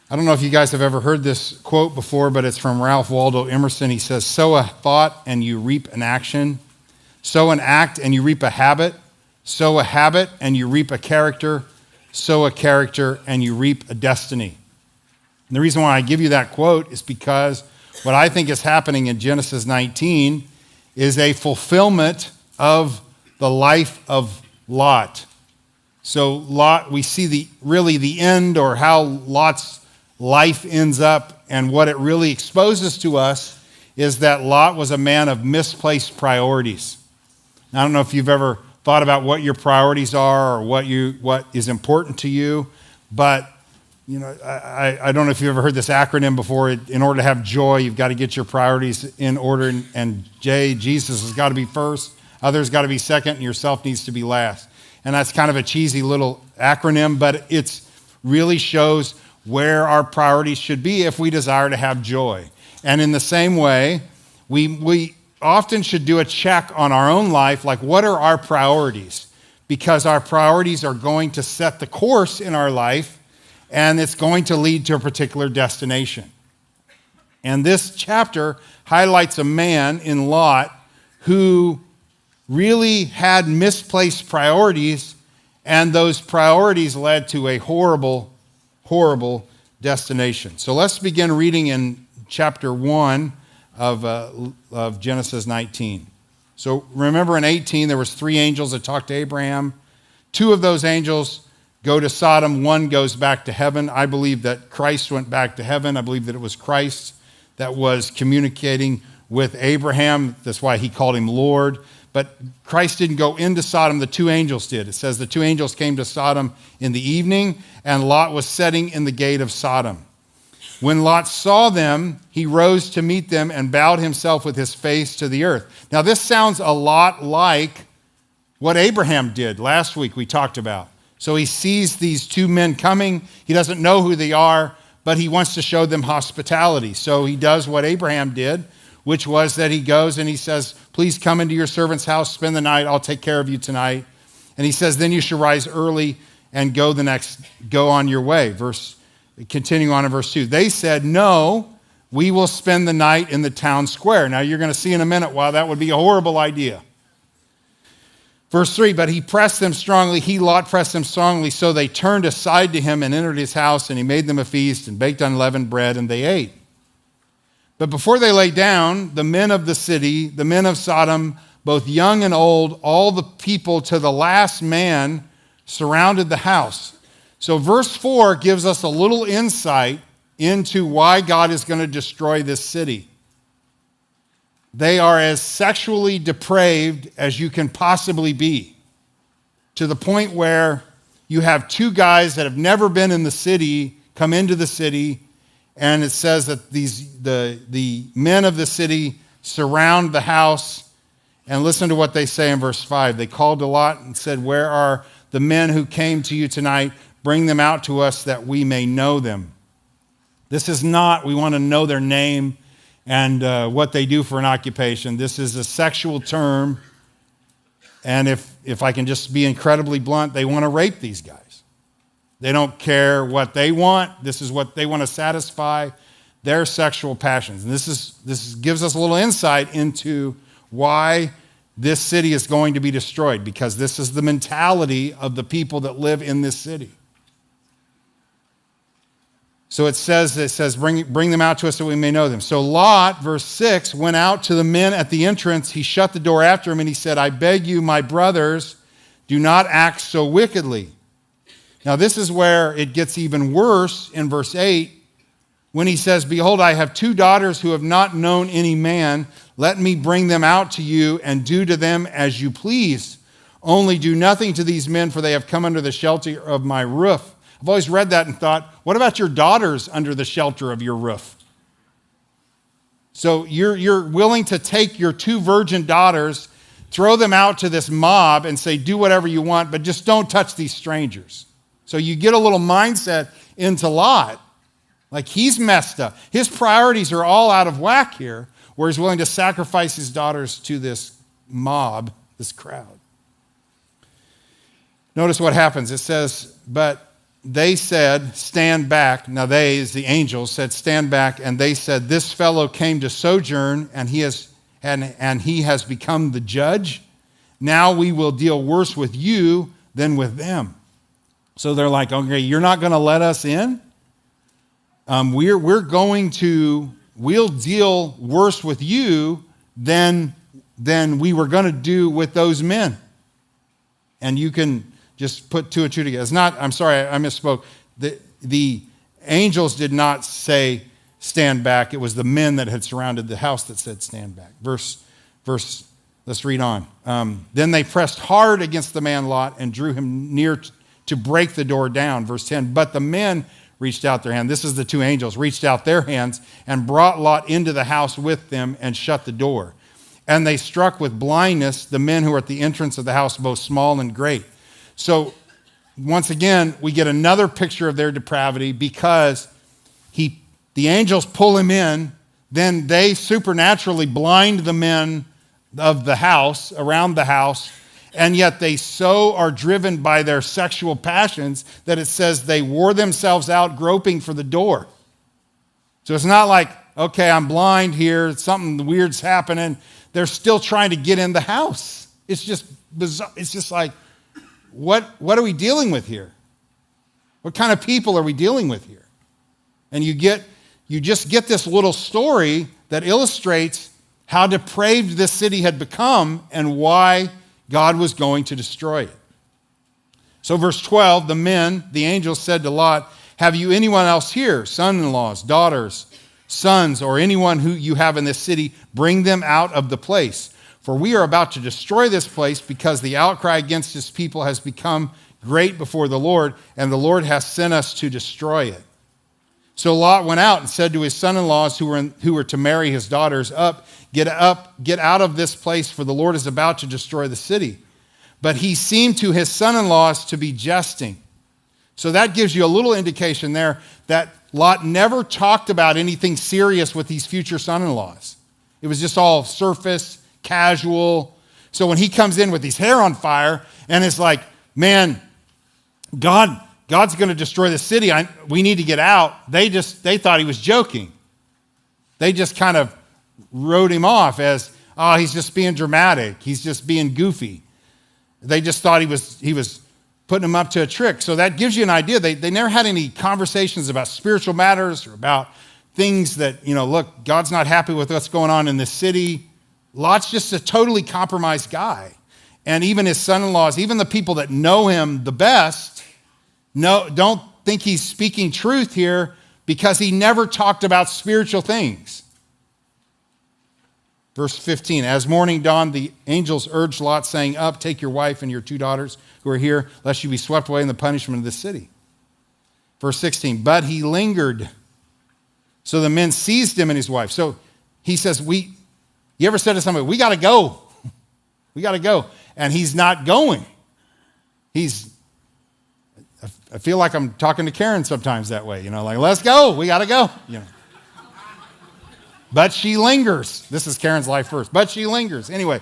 I don't know if you guys have ever heard this quote before, but it's from Ralph Waldo Emerson. He says, sow a thought and you reap an action. Sow an act and you reap a habit. Sow a habit and you reap a character. Sow a character and you reap a destiny. And the reason why I give you that quote is because what I think is happening in Genesis 19 is a fulfillment of the life of Lot. So Lot, we see the end, or how Lot's life ends up, and what it really exposes to us is that Lot was a man of misplaced priorities. Now, I don't know if you've ever thought about what your priorities are or what is important to you, but I don't know if you've ever heard this acronym before. In order to have joy, you've got to get your priorities in order, and Jesus has got to be first, others got to be second, and yourself needs to be last. And that's kind of a cheesy little acronym, but it really shows where our priorities should be if we desire to have joy. And in the same way, we often should do a check on our own life, like what are our priorities? Because our priorities are going to set the course in our life, and it's going to lead to a particular destination. And this chapter highlights a man in Lot who really had misplaced priorities, and those priorities led to a horrible destination. So let's begin reading in chapter 1 of Genesis 19. So remember in 18, there was 3 angels that talked to Abraham. 2 of those angels go to Sodom. 1 goes back to heaven. I believe that Christ went back to heaven. I believe that it was Christ that was communicating with Abraham. That's why he called him Lord. But Christ didn't go into Sodom, the 2 angels did. It says the 2 angels came to Sodom in the evening, and Lot was sitting in the gate of Sodom. When Lot saw them, he rose to meet them and bowed himself with his face to the earth. Now this sounds a lot like what Abraham did last week we talked about. So he sees these 2 men coming. He doesn't know who they are, but he wants to show them hospitality. So he does what Abraham did, which was that he goes and he says, please come into your servant's house, spend the night, I'll take care of you tonight. And he says, then you should rise early and go on your way. Continuing on in verse 2. They said, no, we will spend the night in the town square. Now you're going to see in a minute why that would be a horrible idea. Verse 3, but he pressed them strongly, Lot pressed them strongly, so they turned aside to him and entered his house, and he made them a feast and baked unleavened bread, and they ate. But before they lay down, the men of the city, the men of Sodom, both young and old, all the people to the last man surrounded the house. So verse 4 gives us a little insight into why God is going to destroy this city. They are as sexually depraved as you can possibly be, to the point where you have 2 guys that have never been in the city come into the city. And it says that the men of the city surround the house. And listen to what they say in verse 5. They called to Lot and said, where are the men who came to you tonight? Bring them out to us that we may know them. This is not, we want to know their name and what they do for an occupation. This is a sexual term. And if I can just be incredibly blunt, they want to rape these guys. They don't care what they want. This is what they want to satisfy their sexual passions. And this gives us a little insight into why this city is going to be destroyed, because this is the mentality of the people that live in this city. So it says, bring them out to us that we may know them. So Lot, verse 6, went out to the men at the entrance. He shut the door after him and he said, I beg you, my brothers, do not act so wickedly. Now this is where it gets even worse in verse 8, when he says, behold, I have 2 daughters who have not known any man. Let me bring them out to you and do to them as you please. Only do nothing to these men, for they have come under the shelter of my roof. I've always read that and thought, what about your daughters under the shelter of your roof? So you're willing to take your 2 virgin daughters, throw them out to this mob and say, do whatever you want, but just don't touch these strangers. So you get a little mindset into Lot, like he's messed up. His priorities are all out of whack here, where he's willing to sacrifice his daughters to this mob, this crowd. Notice what happens. It says, but they said, stand back. Now they, as the angels, said, stand back. And they said, this fellow came to sojourn, and he has become the judge. Now we will deal worse with you than with them. So they're like, okay, you're not going to let us in? We'll deal worse with you than we were going to do with those men. And you can just put two and two together. It's not, I'm sorry, I misspoke. The angels did not say, stand back. It was the men that had surrounded the house that said, stand back. Verse, let's read on. Then they pressed hard against the man Lot and drew him near to break the door down. Verse 10, but the men reached out their hand. This is the two angels, reached out their hands and brought Lot into the house with them and shut the door. And they struck with blindness the men who were at the entrance of the house, both small and great. So once again, we get another picture of their depravity because the angels pull him in, then they supernaturally blind the men of the house, around the house, and yet they so are driven by their sexual passions that it says they wore themselves out groping for the door. So it's not like, okay, I'm blind here, something weird's happening. They're still trying to get in the house. It's just bizarre. It's just like, what are we dealing with here? What kind of people are we dealing with here? And you just get this little story that illustrates how depraved this city had become and why God was going to destroy it. So verse 12, the angels said to Lot, have you anyone else here, son-in-laws, daughters, sons, or anyone who you have in this city? Bring them out of the place. For we are about to destroy this place because the outcry against his people has become great before the Lord, and the Lord has sent us to destroy it. So Lot went out and said to his son-in-laws who were to marry his daughters, get out of this place, for the Lord is about to destroy the city. But he seemed to his son-in-laws to be jesting. So that gives you a little indication there that Lot never talked about anything serious with these future son-in-laws. It was just all surface, casual. So when he comes in with his hair on fire and it's like, man, God's going to destroy the city. We need to get out. They thought he was joking. They just kind of wrote him off as, oh, he's just being dramatic. He's just being goofy. They just thought he was putting them up to a trick. So that gives you an idea. They never had any conversations about spiritual matters or about things that, look, God's not happy with what's going on in this city. Lot's just a totally compromised guy. And even his son-in-laws, even the people that know him the best, don't think he's speaking truth here because he never talked about spiritual things. Verse 15, as morning dawned, the angels urged Lot, saying, up, take your wife and your two daughters who are here, lest you be swept away in the punishment of the city. Verse 16, but he lingered. So the men seized him and his wife. So he says, you ever said to somebody, we got to go. We got to go. And he's not going. I feel like I'm talking to Karen sometimes that way, like, let's go. We got to go. But she lingers. This is Karen's life first. But she lingers. Anyway,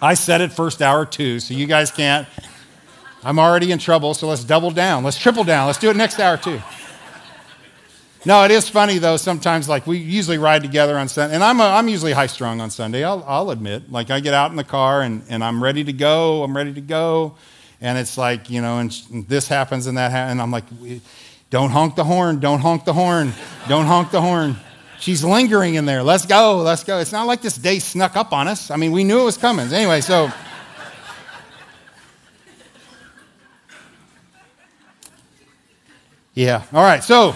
I said it first hour too, so you guys can't. I'm already in trouble, so let's double down. Let's triple down. Let's do it next hour too. No, it is funny though. Sometimes, like we usually ride together on Sunday, and I'm usually high strung on Sunday. I'll admit. Like I get out in the car and I'm ready to go. And it's like and this happens and that happens, and I'm like, don't honk the horn. Don't honk the horn. Don't honk the horn. She's lingering in there. Let's go. Let's go. It's not like this day snuck up on us. I mean, we knew it was coming. Anyway, so. Yeah. All right. So.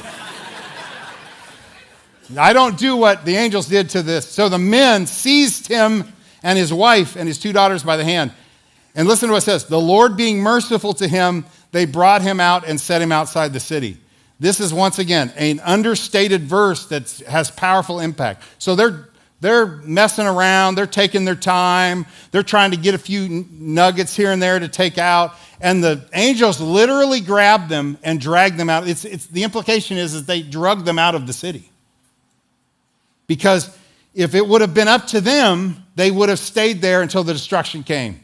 I don't do what the angels did to this. So the men seized him and his wife and his two daughters by the hand. And listen to what it says. The Lord being merciful to him, they brought him out and set him outside the city. This is once again an understated verse that has powerful impact. So they're messing around. They're taking their time. They're trying to get a few nuggets here and there to take out. And the angels literally grabbed them and dragged them out. The implication is they drugged them out of the city. Because if it would have been up to them, they would have stayed there until the destruction came.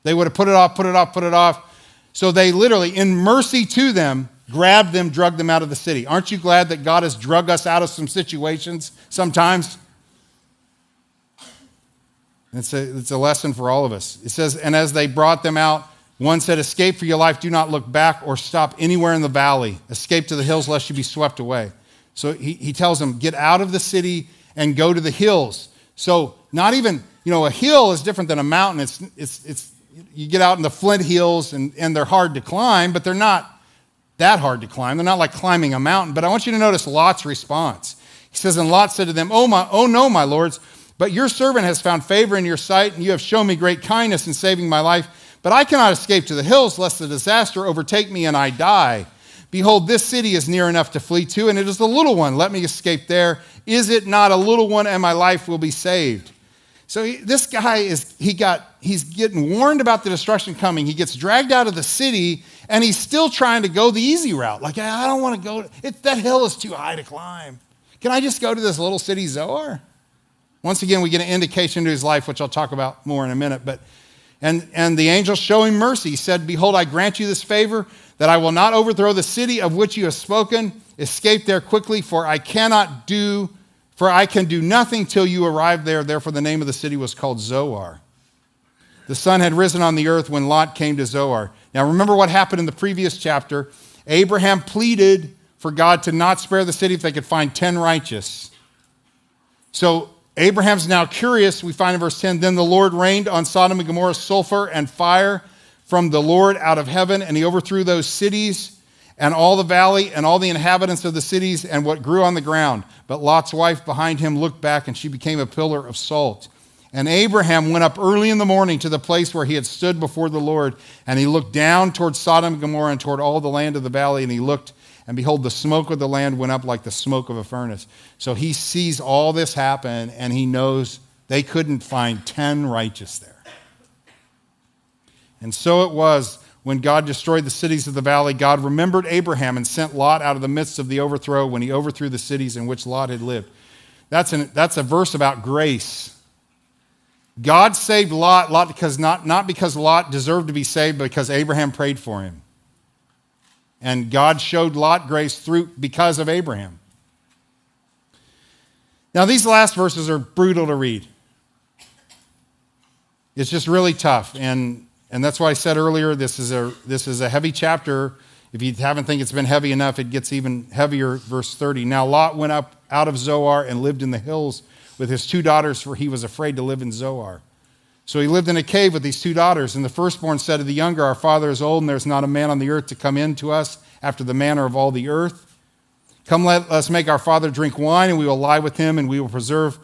They would have put it off. So they literally, in mercy to them, grabbed them, drugged them out of the city. Aren't you glad that God has drugged us out of some situations sometimes? It's a lesson for all of us. It says, and as they brought them out, one said, escape for your life, do not look back or stop anywhere in the valley. Escape to the hills lest you be swept away. So he tells them, get out of the city and go to the hills. So not even, a hill is different than a mountain. It's you get out in the Flint Hills and they're hard to climb, but they're not that hard to climb. They're not like climbing a mountain. But I want you to notice Lot's response. He says, and Lot said to them, oh no, my lords, but your servant has found favor in your sight, and you have shown me great kindness in saving my life. But I cannot escape to the hills, lest the disaster overtake me and I die. Behold, this city is near enough to flee to, and it is the little one. Let me escape there. Is it not a little one, and my life will be saved? So this guy he's getting warned about the destruction coming. He gets dragged out of the city, and he's still trying to go the easy route. Like, I don't want to go. That hill is too high to climb. Can I just go to this little city, Zoar? Once again, we get an indication into his life, which I'll talk about more in a minute. And the angel showed him mercy. He said, behold, I grant you this favor, that I will not overthrow the city of which you have spoken. Escape there quickly, for I can do nothing till you arrive there. Therefore, the name of the city was called Zoar. The sun had risen on the earth when Lot came to Zoar. Now, remember what happened in the previous chapter. Abraham pleaded for God to not spare the city if they could find 10 righteous. So Abraham's now curious. We find in verse 10, then the Lord rained on Sodom and Gomorrah sulfur and fire from the Lord out of heaven, and he overthrew those cities and all the valley and all the inhabitants of the cities and what grew on the ground. But Lot's wife behind him looked back, and she became a pillar of salt. And Abraham went up early in the morning to the place where he had stood before the Lord, and he looked down toward Sodom and Gomorrah and toward all the land of the valley, and he looked, and behold, the smoke of the land went up like the smoke of a furnace. So he sees all this happen, and he knows they couldn't find 10 righteous there. And so it was when God destroyed the cities of the valley, God remembered Abraham and sent Lot out of the midst of the overthrow when he overthrew the cities in which Lot had lived. That's a verse about grace. God saved Lot because not because Lot deserved to be saved, but because Abraham prayed for him. And God showed Lot grace because of Abraham. Now, these last verses are brutal to read. It's just really tough. And that's why I said earlier, this is a heavy chapter. If you haven't think it's been heavy enough, it gets even heavier. Verse 30. Now Lot went up out of Zoar and lived in the hills with his 2 daughters, for he was afraid to live in Zoar. So he lived in a cave with these 2 daughters. And the firstborn said to the younger, our father is old, and there's not a man on the earth to come in to us after the manner of all the earth. Come, let us make our father drink wine, and we will lie with him, and we will preserve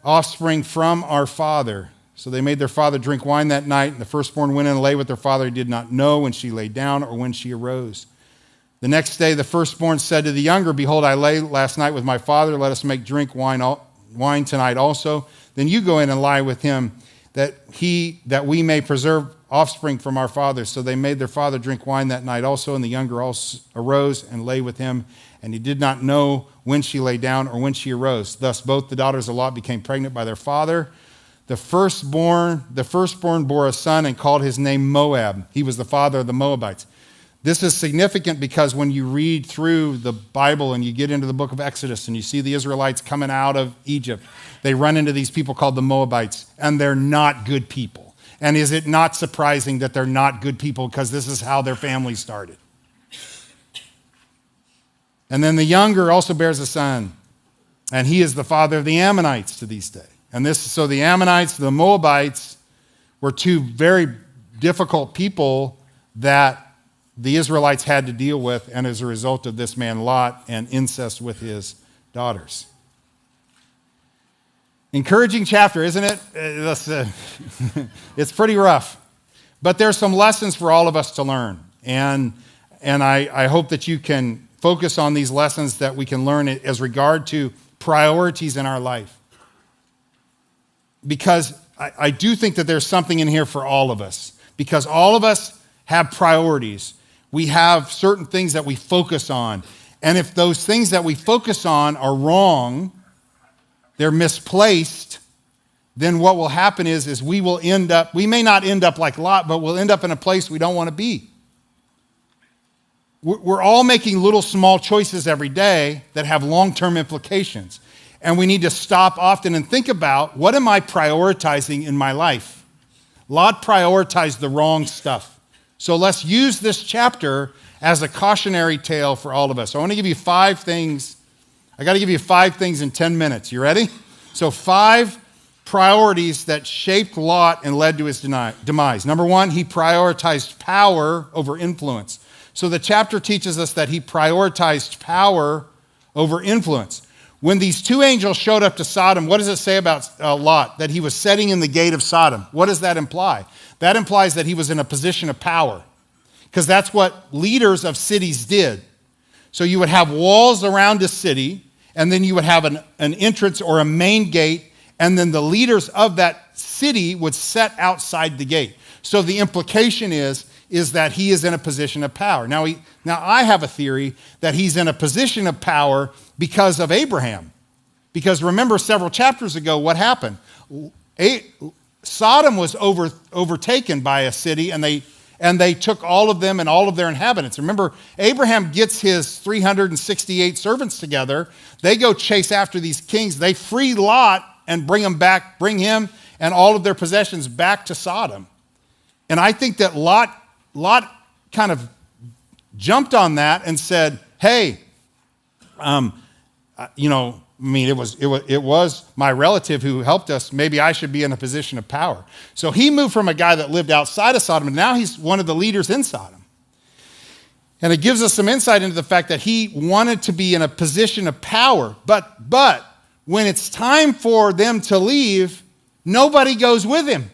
offspring from our father. So they made their father drink wine that night, and the firstborn went in and lay with their father. He did not know when she lay down or when she arose. The next day the firstborn said to the younger, behold, I lay last night with my father. Let us make drink wine tonight also. Then you go in and lie with him, that we may preserve offspring from our father. So they made their father drink wine that night also, and the younger also arose and lay with him, and he did not know when she lay down or when she arose. Thus both the daughters of Lot became pregnant by their father. The firstborn bore a son and called his name Moab. He was the father of the Moabites. This is significant because when you read through the Bible and you get into the book of Exodus and you see the Israelites coming out of Egypt, they run into these people called the Moabites, and they're not good people. And is it not surprising that they're not good people, because this is how their family started? And then the younger also bears a son, and he is the father of the Ammonites to this day. So the Ammonites, the Moabites, were 2 very difficult people that the Israelites had to deal with, and as a result of this man Lot and incest with his daughters. Encouraging chapter, isn't it? It's pretty rough. But there's some lessons for all of us to learn. And I hope that you can focus on these lessons that we can learn as regard to priorities in our life. Because I do think that there's something in here for all of us. Because all of us have priorities. We have certain things that we focus on. And if those things that we focus on are wrong, they're misplaced, then what will happen is we may not end up like Lot, but we'll end up in a place we don't want to be. We're all making little small choices every day that have long-term implications. And we need to stop often and think about, what am I prioritizing in my life? Lot prioritized the wrong stuff. So let's use this chapter as a cautionary tale for all of us. I want to give you 5 things. I got to give you 5 things in 10 minutes. You ready? So 5 priorities that shaped Lot and led to his demise. Number 1, he prioritized power over influence. So the chapter teaches us that he prioritized power over influence. When these 2 angels showed up to Sodom, what does it say about Lot? That he was sitting in the gate of Sodom. What does that imply? That implies that he was in a position of power, because that's what leaders of cities did. So you would have walls around a city, and then you would have an entrance or a main gate, and then the leaders of that city would set outside the gate. So the implication is that he is in a position of power. Now I have a theory that he's in a position of power because of Abraham. Because remember, several chapters ago, what happened? Sodom was overtaken by a city, and they took all of them and all of their inhabitants. Remember, Abraham gets his 368 servants together. They go chase after these kings. They free Lot and bring him and all of their possessions back to Sodom. And I think that Lot kind of jumped on that and said, hey, it was my relative who helped us. Maybe I should be in a position of power. So he moved from a guy that lived outside of Sodom, and now he's one of the leaders in Sodom. And it gives us some insight into the fact that he wanted to be in a position of power. But when it's time for them to leave, nobody goes with him.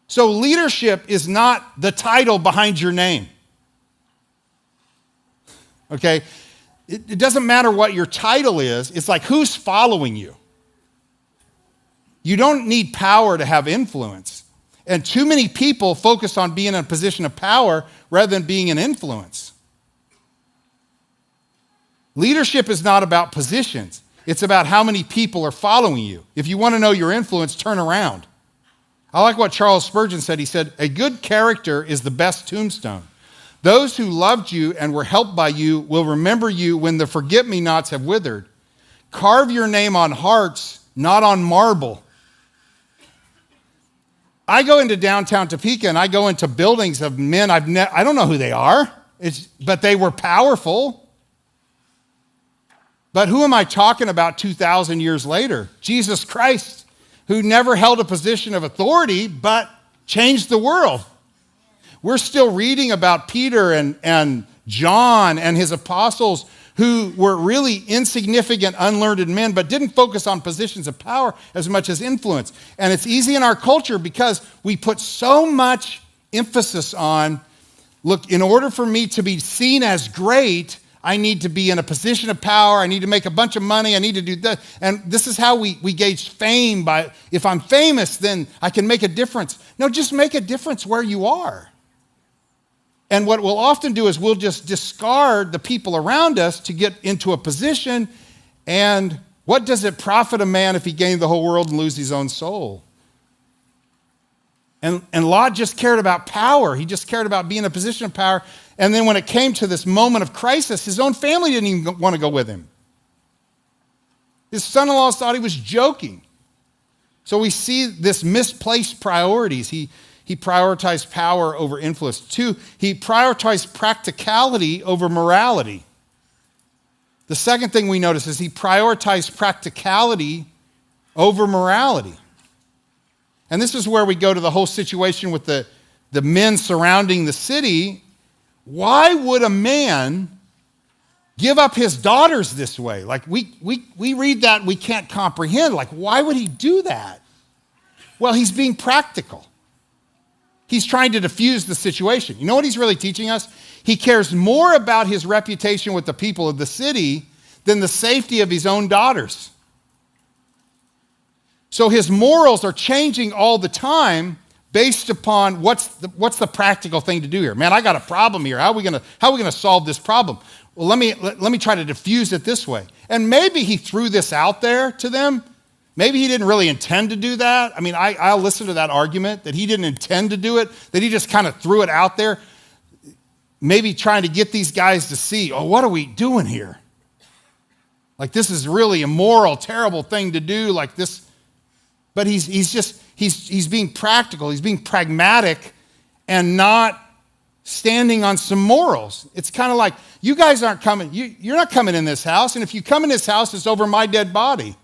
So leadership is not the title behind your name. Okay? It doesn't matter what your title is. It's like, who's following you? You don't need power to have influence. And too many people focus on being in a position of power rather than being an influence. Leadership is not about positions. It's about how many people are following you. If you want to know your influence, turn around. I like what Charles Spurgeon said. He said, a good character is the best tombstone. Those who loved you and were helped by you will remember you when the forget-me-nots have withered. Carve your name on hearts, not on marble. I go into downtown Topeka and I go into buildings of men I don't know who they are, but they were powerful. But who am I talking about 2,000 years later? Jesus Christ, who never held a position of authority, but changed the world. We're still reading about Peter and John and his apostles who were really insignificant, unlearned men, but didn't focus on positions of power as much as influence. And it's easy in our culture because we put so much emphasis on, look, in order for me to be seen as great, I need to be in a position of power. I need to make a bunch of money. I need to do that. And this is how we gauge fame by, if I'm famous, then I can make a difference. No, just make a difference where you are. And what we'll often do is we'll just discard the people around us to get into a position. And what does it profit a man if he gained the whole world and lose his own soul? And Lot just cared about power. He just cared about being in a position of power. And then when it came to this moment of crisis, his own family didn't even want to go with him. His son-in-law thought he was joking. So we see this misplaced priorities. He prioritized power over influence. 2, he prioritized practicality over morality. The second thing we notice is he prioritized practicality over morality. And this is where we go to the whole situation with the men surrounding the city. Why would a man give up his daughters this way? Like we read that, we can't comprehend. Like, why would he do that? Well, he's being practical. He's trying to diffuse the situation. You know what he's really teaching us? He cares more about his reputation with the people of the city than the safety of his own daughters. So his morals are changing all the time based upon what's the practical thing to do here. Man, I got a problem here. How are we gonna solve this problem? Well, let me try to diffuse it this way. And maybe he threw this out there to them. Maybe he didn't really intend to do that. I mean, I'll listen to that argument that he didn't intend to do it, that he just kind of threw it out there. maybe trying to get these guys to see, oh, what are we doing here? Like, this is really immoral, terrible thing to do, like this. But he's being practical, he's being pragmatic, and not standing on some morals. It's kind of like, you guys aren't coming, you're not coming in this house, and if you come in this house, it's over my dead body.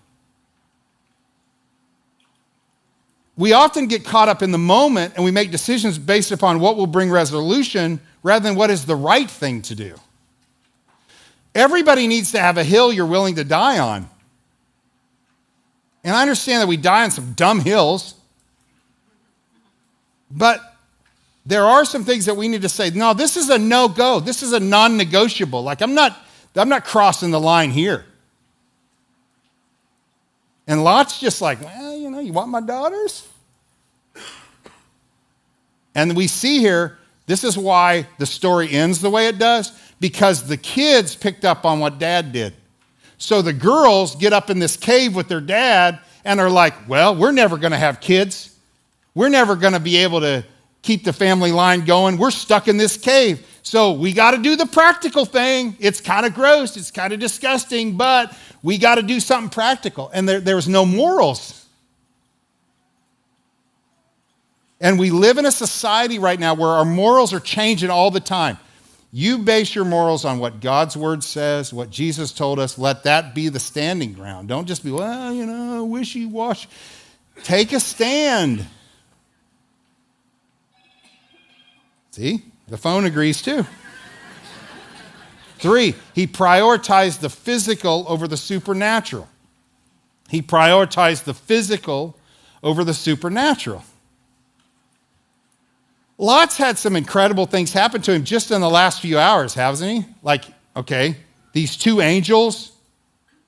We often get caught up in the moment, and we make decisions based upon what will bring resolution rather than what is the right thing to do. Everybody needs to have a hill you're willing to die on. And I understand that we die on some dumb hills, but there are some things that we need to say, no, this is a no-go. This is a non-negotiable. Like, I'm not crossing the line here. And Lot's just like, well, you want my daughters? And we see here, this is why the story ends the way it does, because the kids picked up on what dad did. So the girls get up in this cave with their dad and are like, well, we're never going to have kids. We're never going to be able to keep the family line going. We're stuck in this cave. So we got to do the practical thing. It's kind of gross. It's kind of disgusting, but we got to do something practical. And there's no morals. And we live in a society right now where our morals are changing all the time. You base your morals on what God's word says, what Jesus told us. Let that be the standing ground. Don't just be, well, wishy-washy. Take a stand. See, the phone agrees too. 3, he prioritized the physical over the supernatural. He prioritized the physical over the supernatural. Lot's had some incredible things happen to him just in the last few hours, hasn't he? Like, okay, these 2 angels,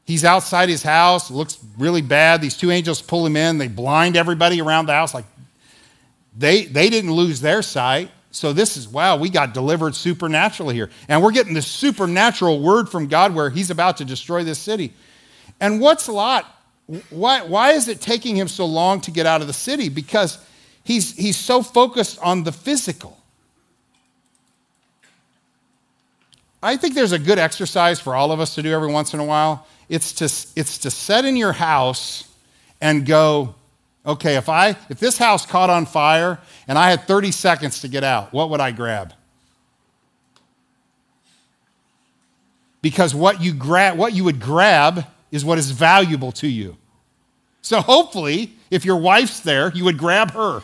he's outside his house, it looks really bad. These 2 angels pull him in, they blind everybody around the house. Like, they didn't lose their sight. So this is, wow, we got delivered supernaturally here. And we're getting this supernatural word from God where he's about to destroy this city. And what's Lot? Why is it taking him so long to get out of the city? Because he's so focused on the physical. I think there's a good exercise for all of us to do every once in a while. It's to sit in your house and go, okay, if this house caught on fire and I had 30 seconds to get out, what would I grab? Because what you would grab is what is valuable to you. So hopefully, if your wife's there, you would grab her.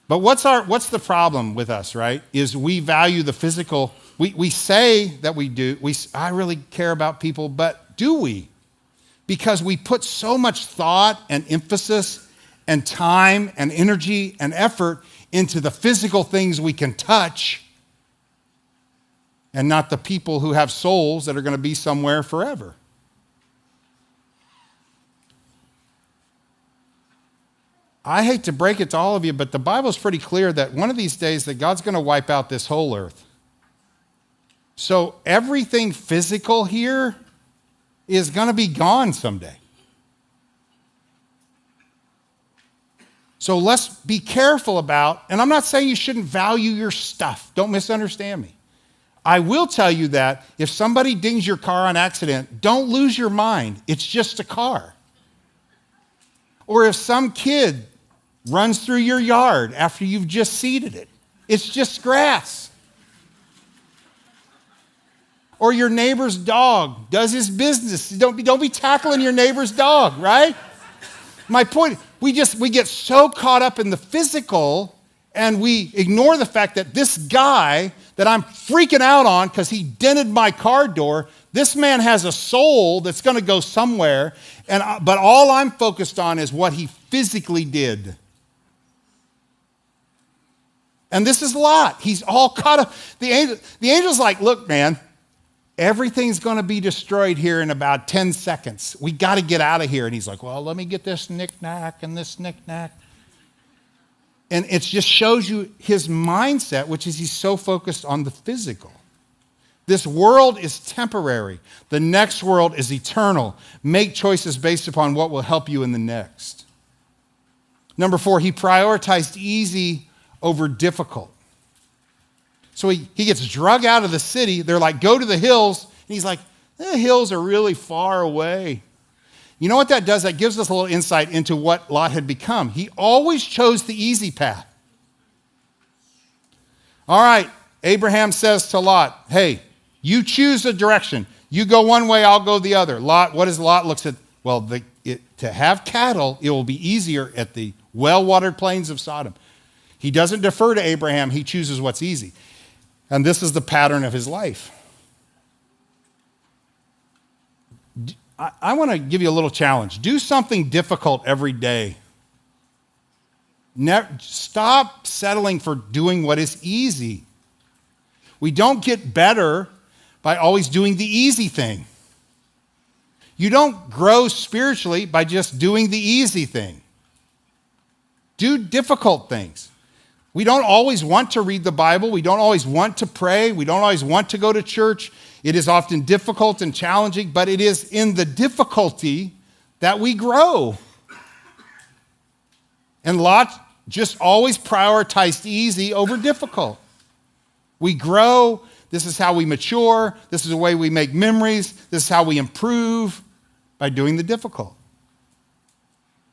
But what's the problem with us, right? Is we value the physical. We say that we do. I really care about people, but do we? Because we put so much thought and emphasis and time and energy and effort into the physical things we can touch and not the people who have souls that are going to be somewhere forever. I hate to break it to all of you, but the Bible's pretty clear that one of these days that God's going to wipe out this whole earth. So everything physical here is going to be gone someday. So let's be careful about, and I'm not saying you shouldn't value your stuff. Don't misunderstand me. I will tell you that if somebody dings your car on accident, don't lose your mind. It's just a car. Or if some kid runs through your yard after you've just seeded it, it's just grass. Or your neighbor's dog does his business. Don't be tackling your neighbor's dog, right? My point, we get so caught up in the physical and we ignore the fact that this guy that I'm freaking out on because he dented my car door, this man has a soul that's going to go somewhere, but all I'm focused on is what he physically did. And this is Lot. He's all caught up. The angel's like, look, man, everything's going to be destroyed here in about 10 seconds. We got to get out of here. And he's like, well, let me get this knick-knack and this knick-knack. And it just shows you his mindset, which is he's so focused on the physical. This world is temporary. The next world is eternal. Make choices based upon what will help you in the next. Number 4, he prioritized easy over difficult. So he gets drug out of the city. They're like, go to the hills. And he's like, the hills are really far away. You know what that does? That gives us a little insight into what Lot had become. He always chose the easy path. All right, Abraham says to Lot, hey, you choose a direction. You go one way, I'll go the other. Lot, what does Lot looks at? Well, to have cattle, it will be easier at the well-watered plains of Sodom. He doesn't defer to Abraham. He chooses what's easy. And this is the pattern of his life. I want to give you a little challenge. Do something difficult every day. Stop settling for doing what is easy. We don't get better by always doing the easy thing. You don't grow spiritually by just doing the easy thing. Do difficult things. We don't always want to read the Bible. We don't always want to pray. We don't always want to go to church. It is often difficult and challenging, but it is in the difficulty that we grow. And Lot just always prioritized easy over difficult. We grow. This is how we mature. This is the way we make memories. This is how we improve, by doing the difficult.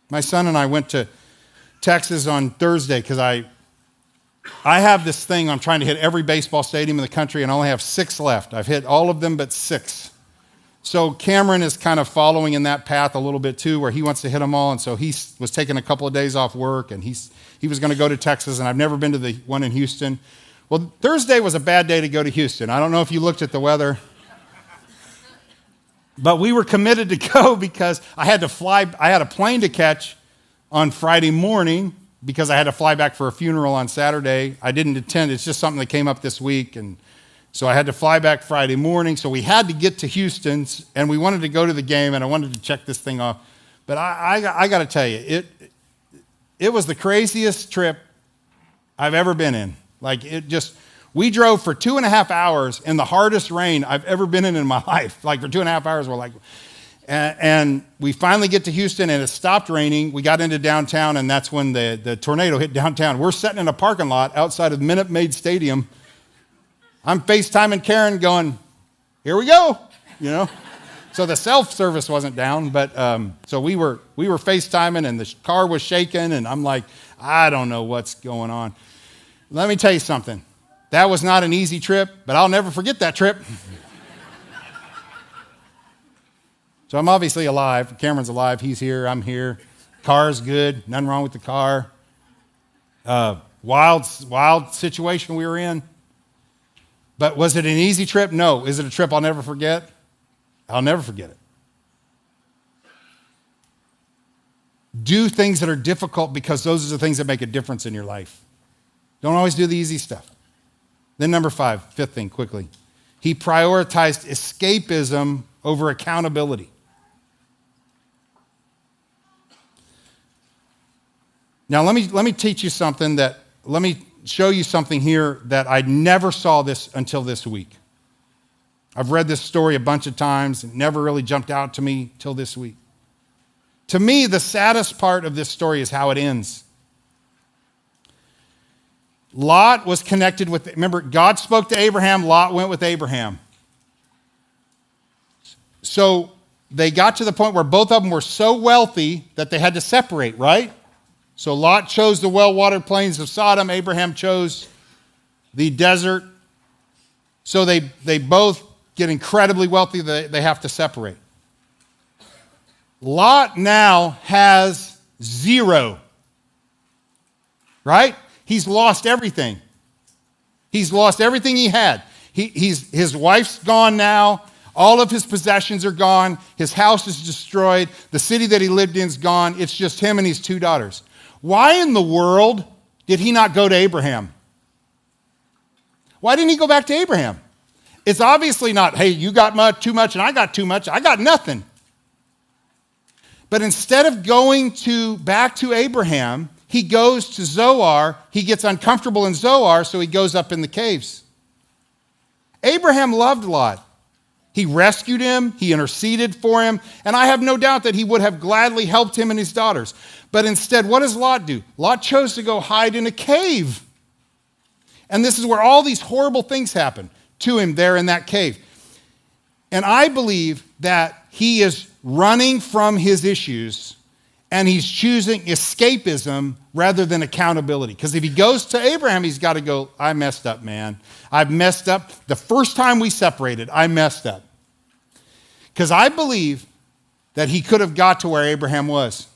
My son and I went to Texas on Thursday because I have this thing. I'm trying to hit every baseball stadium in the country, and I only have 6 left. I've hit all of them but 6. So Cameron is kind of following in that path a little bit too, where he wants to hit them all. And so he was taking a couple of days off work, and he was going to go to Texas, and I've never been to the one in Houston. Well, Thursday was a bad day to go to Houston. I don't know if you looked at the weather. But we were committed to go because I had a plane to catch on Friday morning because I had to fly back for a funeral on Saturday. I didn't attend. It's just something that came up this week. And so I had to fly back Friday morning. So we had to get to Houston, and we wanted to go to the game, and I wanted to check this thing off. But I got to tell you, it was the craziest trip I've ever been in. We drove for 2.5 hours in the hardest rain I've ever been in my life. Like for 2.5 hours, we're like, and we finally get to Houston, and it stopped raining. We got into downtown, and that's when the tornado hit downtown. We're sitting in a parking lot outside of Minute Maid Stadium. I'm FaceTiming Karen going, here we go, you know. So the self-service wasn't down, but so we were FaceTiming, and the car was shaking, and I'm like, I don't know what's going on. Let me tell you something. That was not an easy trip, but I'll never forget that trip. So I'm obviously alive. Cameron's alive. He's here. I'm here. Car's good. Nothing wrong with the car. Wild situation we were in. But was it an easy trip? No. Is it a trip I'll never forget? I'll never forget it. Do things that are difficult because those are the things that make a difference in your life. Don't always do the easy stuff. Then number 5, fifth thing, quickly. He prioritized escapism over accountability. Now let me teach you something let me show you something here that I never saw this until this week. I've read this story a bunch of times. It never really jumped out to me till this week. To me, the saddest part of this story is how it ends. Lot was connected with, remember, God spoke to Abraham, Lot went with Abraham. So they got to the point where both of them were so wealthy that they had to separate, right? So Lot chose the well-watered plains of Sodom, Abraham chose the desert. So they both get incredibly wealthy, they have to separate. Lot now has 0, right? He's lost everything. He's lost everything he had. His wife's gone now. All of his possessions are gone. His house is destroyed. The city that he lived in is gone. It's just him and his 2 daughters. Why in the world did he not go to Abraham? Why didn't he go back to Abraham? It's obviously not, hey, you got too much and I got too much. I got nothing. But instead of going back to Abraham, he goes to Zoar. He gets uncomfortable in Zoar, so he goes up in the caves. Abraham loved Lot. He rescued him. He interceded for him. And I have no doubt that he would have gladly helped him and his daughters. But instead, what does Lot do? Lot chose to go hide in a cave. And this is where all these horrible things happen to him there in that cave. And I believe that he is running from his issues and he's choosing escapism rather than accountability. Because if he goes to Abraham, he's got to go, I messed up, man. I've messed up. The first time we separated, I messed up. Because I believe that he could have got to where Abraham was.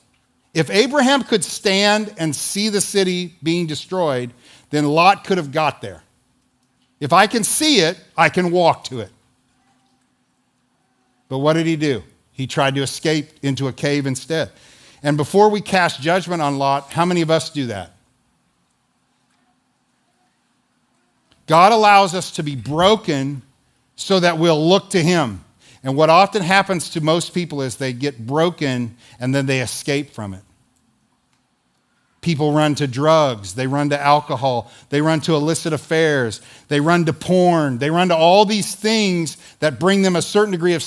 If Abraham could stand and see the city being destroyed, then Lot could have got there. If I can see it, I can walk to it. But what did he do? He tried to escape into a cave instead. And before we cast judgment on Lot, how many of us do that? God allows us to be broken so that we'll look to him. And what often happens to most people is they get broken and then they escape from it. People run to drugs, they run to alcohol, they run to illicit affairs, they run to porn, they run to all these things that bring them a certain degree of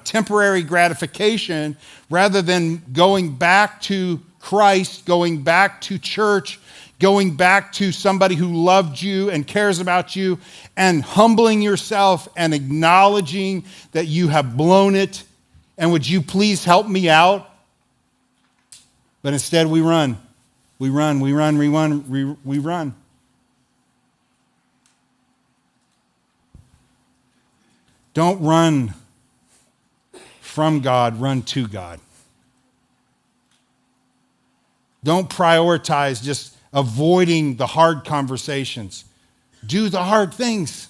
temporary gratification rather than going back to Christ, going back to church, going back to somebody who loved you and cares about you, and humbling yourself and acknowledging that you have blown it, and would you please help me out? But instead we run. We run. Don't run from God, run to God. Don't prioritize just avoiding the hard conversations. Do the hard things.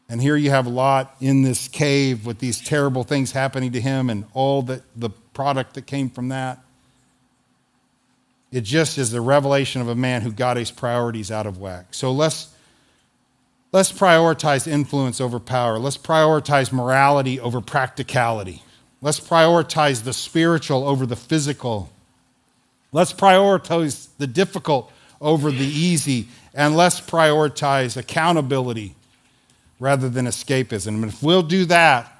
And here you have Lot in this cave with these terrible things happening to him and all the product that came from that. It just is the revelation of a man who got his priorities out of whack. So let's prioritize influence over power. Let's prioritize morality over practicality. Let's prioritize the spiritual over the physical. Let's prioritize the difficult over the easy. And let's prioritize accountability rather than escapism. And if we'll do that,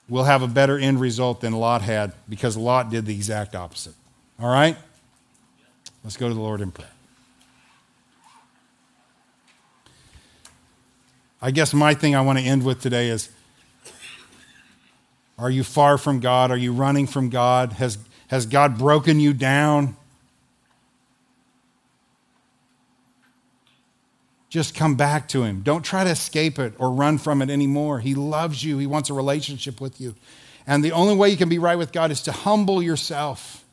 we'll have a better end result than Lot had, because Lot did the exact opposite. All right? Let's go to the Lord in prayer. I guess my thing I want to end with today is, are you far from God? Are you running from God? Has God broken you down? Just come back to him. Don't try to escape it or run from it anymore. He loves you. He wants a relationship with you. And the only way you can be right with God is to humble yourself.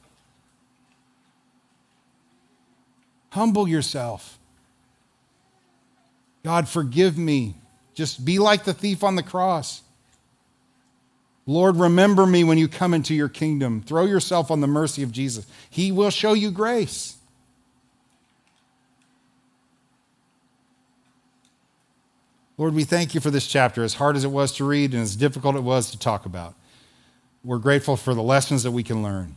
Humble yourself. God, forgive me. Just be like the thief on the cross. Lord, remember me when you come into your kingdom. Throw yourself on the mercy of Jesus. He will show you grace. Lord, we thank you for this chapter, as hard as it was to read and as difficult it was to talk about. We're grateful for the lessons that we can learn.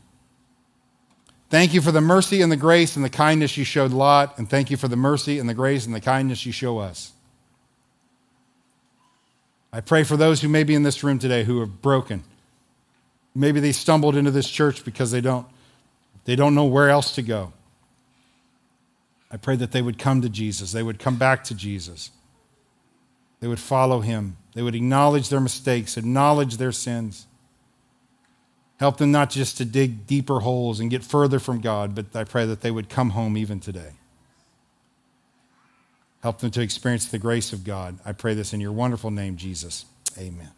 Thank you for the mercy and the grace and the kindness you showed Lot, and thank you for the mercy and the grace and the kindness you show us. I pray for those who may be in this room today who are broken. Maybe they stumbled into this church because they don't know where else to go. I pray that they would come to Jesus. They would come back to Jesus. They would follow him. They would acknowledge their mistakes, acknowledge their sins. Help them not just to dig deeper holes and get further from God, but I pray that they would come home even today. Help them to experience the grace of God. I pray this in your wonderful name, Jesus. Amen.